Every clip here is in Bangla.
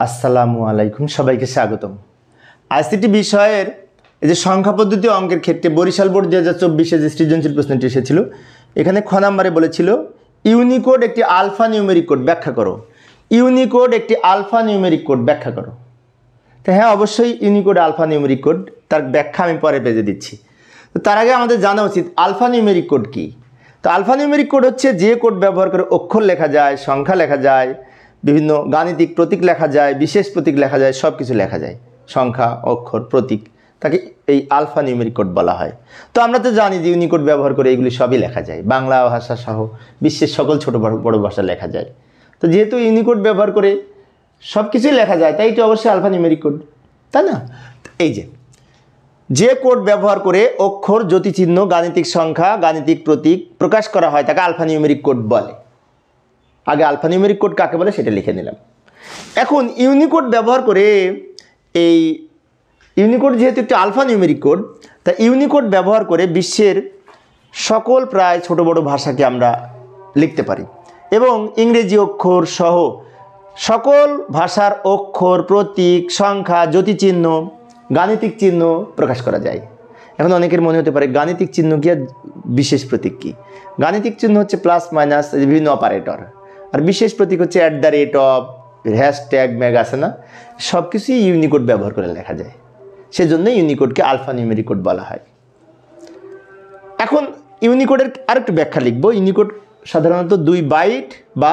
আসসালামু আলাইকুম, সবাইকে স্বাগতম। আইসিটি বিষয়ের এই যে সংখ্যা পদ্ধতি অঙ্কের ক্ষেত্রে বরিশাল বোর্ড 2024 যে সৃজনশীল প্রশ্নটি এসেছিল, এখানে খ নাম্বারে বলেছিল ইউনিকোড একটি আলফা নিউমেরিক কোড ব্যাখ্যা করো। ইউনিকোড একটি আলফা নিউমেরিক কোড ব্যাখ্যা করো। তো হ্যাঁ, অবশ্যই ইউনিকোড আলফা নিউমেরিক কোড, তার ব্যাখ্যা আমি পরে পেজে দিচ্ছি। তো তার আগে আমাদের জানা উচিত আলফা নিউমেরিক কোড কী। তো আলফা নিউমেরিক কোড হচ্ছে যে কোড ব্যবহার করে অক্ষর লেখা যায়, সংখ্যা লেখা যায়, বিভিন্ন গাণিতিক প্রতীক লেখা যায়, বিশেষ প্রতীক লেখা যায়, সব কিছু লেখা যায়, সংখ্যা, অক্ষর, প্রতীক, তাকে এই আলফা নিউমেরিক কোড বলা হয়। তো আমরা তো জানি যে ইউনিকোড ব্যবহার করে এগুলি সবই লেখা যায়, বাংলা ভাষা সহ বিশ্বের সকল ছোট বড় ভাষা লেখা যায়। তো যেহেতু ইউনিকোড ব্যবহার করে সব কিছুই লেখা যায়, তাই এটা অবশ্যই আলফা নিউমেরিক কোড, তাই না? এই যে কোড ব্যবহার করে অক্ষর, জ্যোতিচিহ্ন, গাণিতিক সংখ্যা, গাণিতিক প্রতীক প্রকাশ করা হয় তাকে আলফা নিউমেরিক কোড বলে। আগে আলফা নিউমেরিক কোড কাকে বলে সেটা লিখে নিলাম। এখন ইউনিকোড ব্যবহার করে এই ইউনিকোড যেহেতু একটি আলফা নিউমেরিক কোড, তা ইউনিকোড ব্যবহার করে বিশ্বের সকল প্রায় ছোট বড় ভাষাকে আমরা লিখতে পারি এবং ইংরেজি অক্ষর সহ সকল ভাষার অক্ষর, প্রতীক, সংখ্যা, জ্যোতিচিহ্ন, গাণিতিক চিহ্ন প্রকাশ করা যায়। এখন অনেকের মনে হতে পারে গাণিতিক চিহ্ন কি আর বিশেষ প্রতীক কি? গাণিতিক চিহ্ন হচ্ছে প্লাস মাইনাস, বিভিন্ন অপারেটর, আর বিশেষ প্রতীক হচ্ছে @, হ্যাশট্যাগ, ম্যাগ আছে না, সব কিছুই ইউনিকোড ব্যবহার করে লেখা যায়। সেজন্য ইউনিকোডকে আলফা নিউমেরিক কোড বলা হয়। এখন ইউনিকোডের আরেকটু ব্যাখ্যা লিখব। ইউনিকোড সাধারণত 2 বাইট বা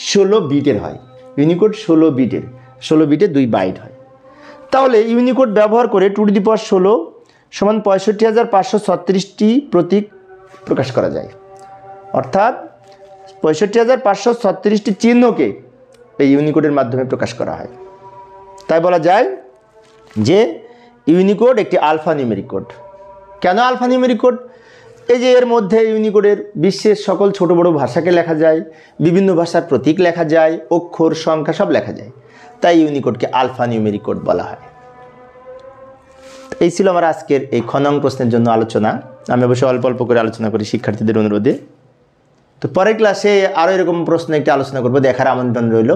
16 বিটের হয়। ইউনিকোড 16 বিটে 2 বাইট হয়। তাহলে ইউনিকোড ব্যবহার করে 2^16 সমান 65,536টি প্রতীক প্রকাশ করা যায়। অর্থাৎ 65,536টি চিহ্নকে এই ইউনিকোডের মাধ্যমে প্রকাশ করা হয়। তাই বলা যায় যে ইউনিকোড একটি আলফা নিউমেরিক কোড। কেন আলফা নিউমেরিক কোড? এই যে এর মধ্যে ইউনিকোডের বিশ্বের সকল ছোট বড় ভাষাকে লেখা যায়, বিভিন্ন ভাষার প্রতীক লেখা যায়, অক্ষর, সংখ্যা সব লেখা যায়, তাই ইউনিকোডকে আলফা নিউমেরিক কোড বলা হয়। এই ছিল আমার আজকের এই খ নং প্রশ্নের জন্য আলোচনা। আমি অবশ্যই অল্প অল্প করে আলোচনা করি শিক্ষার্থীদের অনুরোধে। তো পরের ক্লাসে আরও এরকম প্রশ্ন একটি আলোচনা করব, দেখার আমন্ত্রণ রইল।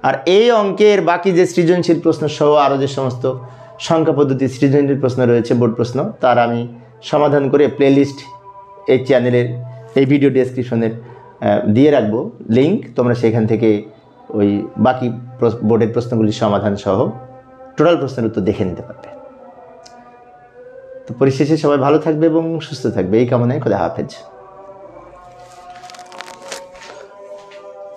আর এই অঙ্কের বাকি যে সৃজনশীল প্রশ্ন সহ আরও যে সমস্ত সংখ্যা পদ্ধতি সৃজনশীল প্রশ্ন রয়েছে, বোর্ড প্রশ্ন, তার আমি সমাধান করে প্লেলিস্ট এই চ্যানেলের এই ভিডিও ডেসক্রিপশনের দিয়ে রাখবো লিঙ্ক। তোমরা সেখান থেকে ওই বাকি বোর্ডের প্রশ্নগুলির সমাধান সহ টোটাল প্রশ্নের উত্তর দেখে নিতে পারবে। তো পরিশেষে সবাই ভালো থাকবে এবং সুস্থ থাকবে, এই কামনায় খোদা হাফেজ।